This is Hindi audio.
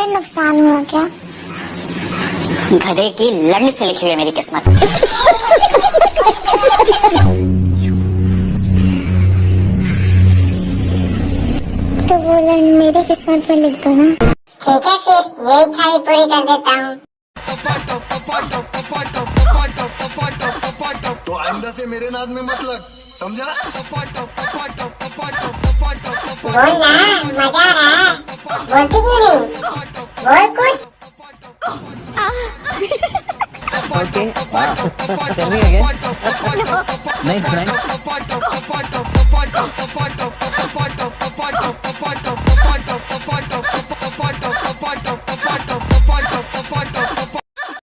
मुझसे नुकसान हुआ क्या? गधे की लड़ने से लिखी हुई है मेरी किस्मत। तो वो लड़ मेरी किस्मत में लिख दो ना। ठीक है फिर ये इच्छा भी पूरी कर देता हूँ। तो आइंदा से मेरे नाद में मत लग, समझा? बोल ना, मजा आ रहा है। बोलती क्यों नहीं? बोल कुछ। Okay. Wow. Tell me again. Nice, nice.